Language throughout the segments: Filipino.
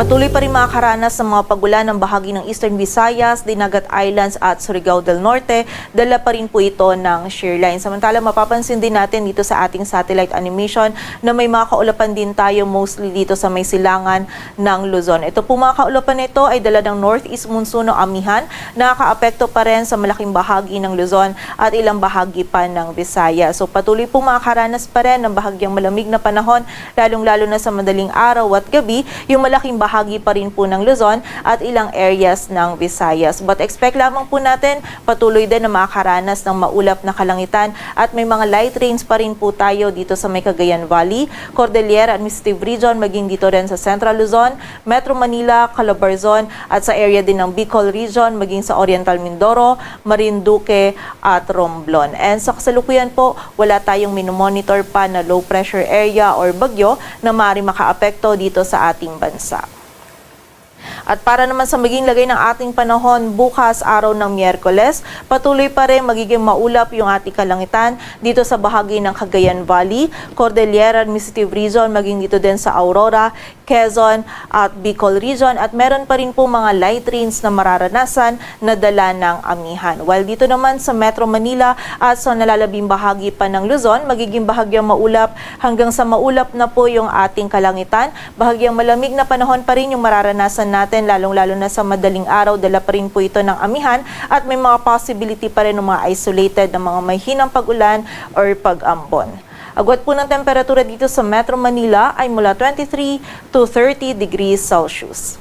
Patuloy pa rin makakaranas ng mga pagulan ng bahagi ng Eastern Visayas, Dinagat Islands at Surigao del Norte. Dala pa rin po ito ng shear line. Samantala, mapapansin din natin dito sa ating satellite animation na may mga kaulapan din tayo mostly dito sa may silangan ng Luzon. Ito po mga kaulapan nito ay dala ng northeast monsoon o amihan. Nakakaapekto pa rin sa malaking bahagi ng Luzon at ilang bahagi pa ng Visayas. So patuloy po makakaranas pa rin ng bahagyang malamig na panahon, lalong-lalo na sa madaling araw at gabi, yung malaking bahagi pa rin po ng Luzon at ilang areas ng Visayas. But expect lamang po natin patuloy din na makakaranas ng maulap na kalangitan at may mga light rains pa rin po tayo dito sa may Cagayan Valley, Cordillera Administrative Region, maging dito rin sa Central Luzon, Metro Manila, Calabarzon at sa area din ng Bicol Region, maging sa Oriental Mindoro, Marinduque at Romblon. And sa kasalukuyan po, wala tayong minomonitor pa na low pressure area or bagyo na maaaring makaapekto dito sa ating bansa. At para naman sa maging lagay ng ating panahon bukas araw ng Miyerkules, patuloy pa rin magiging maulap yung ating kalangitan dito sa bahagi ng Cagayan Valley, Cordillera Administrative Region, maging dito din sa Aurora, Quezon at Bicol Region at meron pa rin po mga light rains na mararanasan na dala ng amihan. While dito naman sa Metro Manila at sa nalalabing bahagi pa ng Luzon, magiging bahagyang maulap hanggang sa maulap na po yung ating kalangitan. Bahagyang malamig na panahon pa rin yung mararanasan natin, lalong-lalo na sa madaling araw, dala pa rin po ito ng amihan at may mga possibility pa rin ng mga isolated na mga may hinang pag-ulan or pag-ambon. Agwat po ng temperatura dito sa Metro Manila ay mula 23 to 30 degrees Celsius.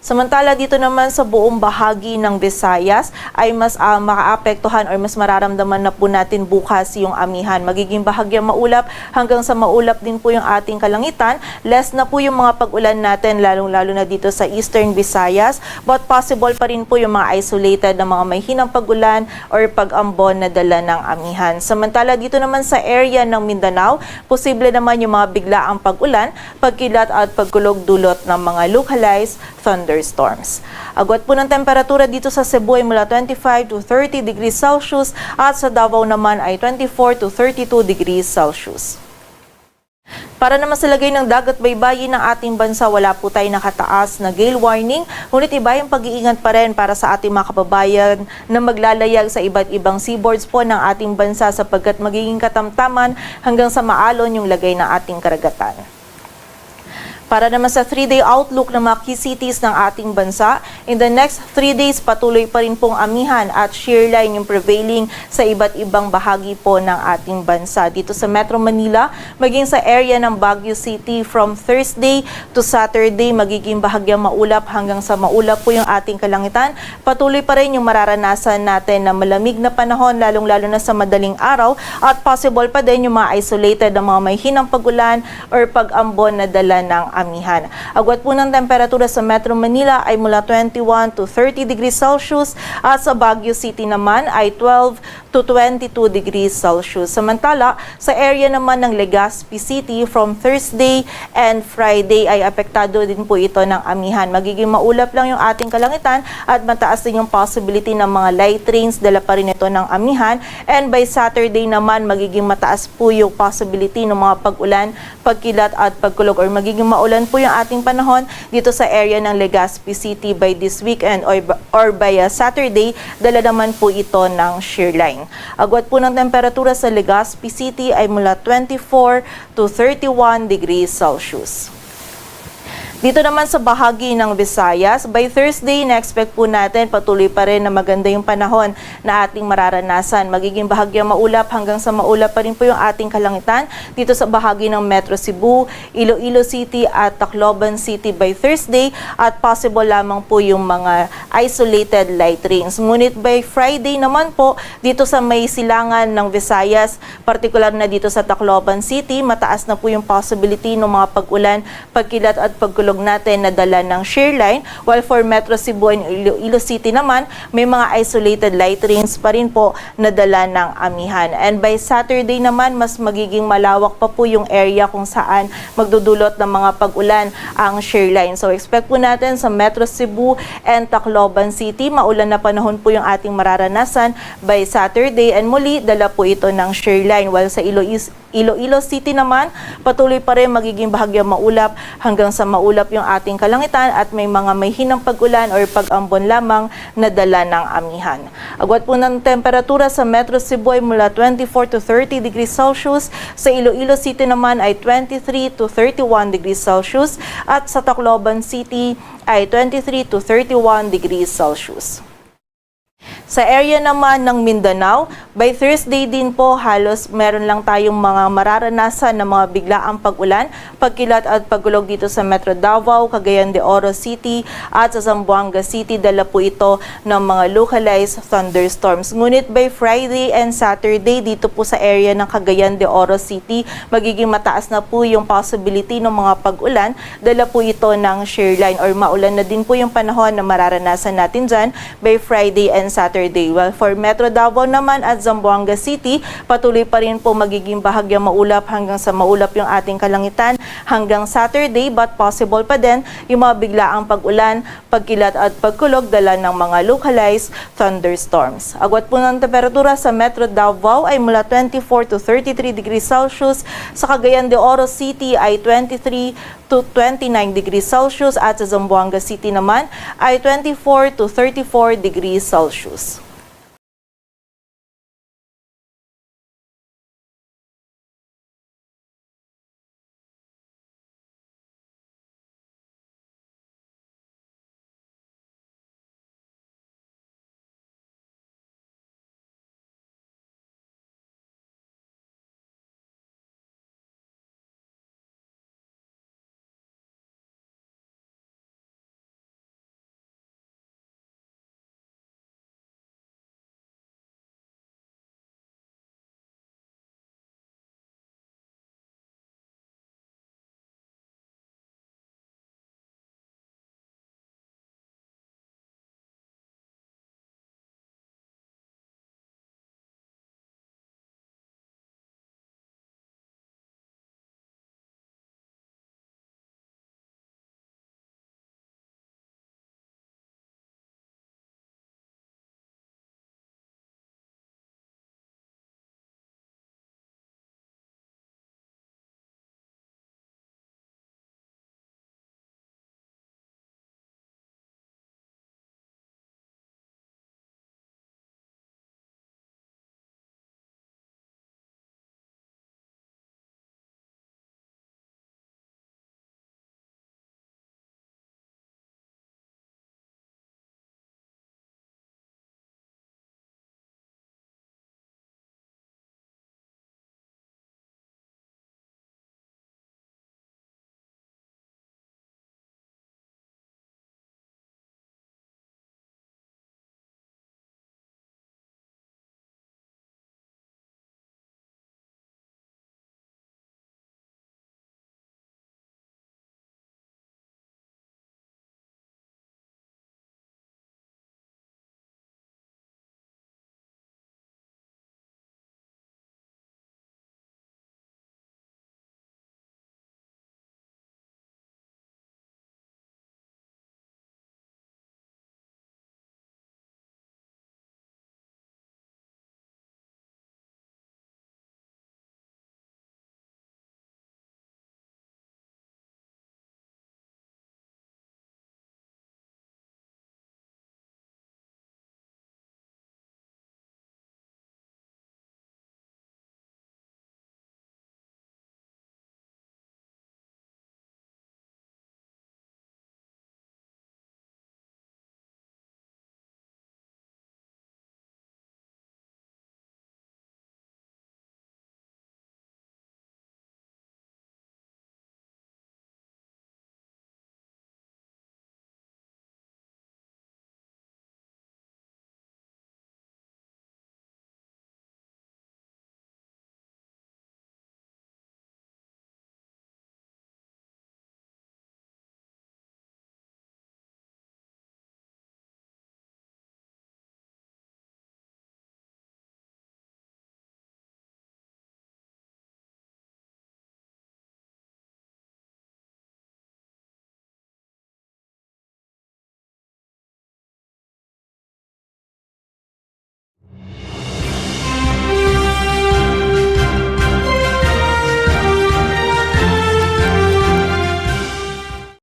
Samantala dito naman sa buong bahagi ng Visayas ay mas makaapektuhan or mas mararamdaman na po natin bukas yung amihan. Magiging bahagyang maulap hanggang sa maulap din po yung ating kalangitan. Less na po yung mga pag-ulan natin lalong-lalo na dito sa Eastern Visayas. But possible pa rin po yung mga isolated na mga may hinang pag-ulan or pag-ambon na dala ng amihan. Samantala dito naman sa area ng Mindanao, posible naman yung mga biglaang pag-ulan, pagkilat at pagkulog dulot ng mga localized thunderstorms. Agwat po ng temperatura dito sa Cebu ay mula 25 to 30 degrees Celsius at sa Davao naman ay 24 to 32 degrees Celsius. Para naman sa lagay ng dagat baybayin ng ating bansa, wala po tayo nakataas na gale warning, ngunit iba yung pag-iingat pa rin para sa ating mga kababayan na maglalayag sa iba't ibang seaboards po ng ating bansa sapagkat magiging katamtaman hanggang sa maalon yung lagay ng ating karagatan. Para naman sa 3-day outlook ng mga key cities ng ating bansa, in the next 3 days patuloy pa rin pong amihan at shear line yung prevailing sa iba't ibang bahagi po ng ating bansa. Dito sa Metro Manila, maging sa area ng Baguio City from Thursday to Saturday, magiging bahagyang maulap hanggang sa maulap po yung ating kalangitan. Patuloy pa rin yung mararanasan natin na malamig na panahon, lalong-lalo na sa madaling araw at possible pa din yung mga isolated na mga may hinang pag-ulan or pag-ambon na dala ng amihan. Agwat po ng temperatura sa Metro Manila ay mula 21 to 30 degrees Celsius at sa Baguio City naman ay 12 to 22 degrees Celsius. Samantala, sa area naman ng Legazpi City from Thursday and Friday ay apektado din po ito ng amihan. Magiging maulap lang yung ating kalangitan at mataas din yung possibility ng mga light rains, dala pa rin ito ng amihan. And by Saturday naman, magiging mataas po yung possibility ng mga pag-ulan, pagkilat at pagkulog or magiging maulan po yung ating panahon dito sa area ng Legazpi City by this weekend or by Saturday, dala naman po ito ng shear line. Agwat po ng temperatura sa Legazpi City ay mula 24 to 31 degrees Celsius. Dito naman sa bahagi ng Visayas, by Thursday, na-expect po natin patuloy pa rin na maganda yung panahon na ating mararanasan. Magiging bahagyang maulap hanggang sa maulap pa rin po yung ating kalangitan dito sa bahagi ng Metro Cebu, Iloilo City at Tacloban City by Thursday at possible lamang po yung mga isolated light rains. Ngunit by Friday naman po, dito sa may silangan ng Visayas, particular na dito sa Tacloban City, mataas na po yung possibility ng mga pag-ulan, pagkilat at pagkulog natin na dala ng shear line, while for Metro Cebu and Iloilo City naman, may mga isolated light rains pa rin po na dala ng amihan. And by Saturday naman, mas magiging malawak pa po yung area kung saan magdudulot ng mga pag-ulan ang shear line. So expect po natin sa Metro Cebu and Tacloban City, maulan na panahon po yung ating mararanasan by Saturday and muli, dala po ito ng shear line, while sa Iloilo Iloilo City naman, patuloy pa rin magiging bahagyang maulap hanggang sa maulap yung ating kalangitan at may mga may hinang pag-ulan or pag-ambon lamang na dala ng amihan. Agwat po ng temperatura sa Metro Cebu ay mula 24 to 30 degrees Celsius. Sa Iloilo City naman ay 23 to 31 degrees Celsius at sa Tacloban City ay 23 to 31 degrees Celsius. Sa area naman ng Mindanao, by Thursday din po halos meron lang tayong mga mararanasan na mga biglaang pag-ulan, pagkilat at pagulog dito sa Metro Davao, Cagayan de Oro City at sa Zamboanga City. Dala po ito ng mga localized thunderstorms. Ngunit by Friday and Saturday dito po sa area ng Cagayan de Oro City, magiging mataas na po yung possibility ng mga pag-ulan. Dala po ito ng shear line or maulan na din po yung panahon na mararanasan natin dyan by Friday and Saturday. Well, for Metro Davao naman at Zamboanga City, patuloy pa rin po magiging bahagyang maulap hanggang sa maulap yung ating kalangitan hanggang Saturday, but possible pa din yung mga biglaang pag-ulan, pagkilat at pagkulog dala ng mga localized thunderstorms. Agwat po ng temperatura sa Metro Davao ay mula 24 to 33 degrees Celsius, sa Cagayan de Oro City ay 23 to 29 degrees Celsius at sa Zamboanga City naman ay 24 to 34 degrees Celsius.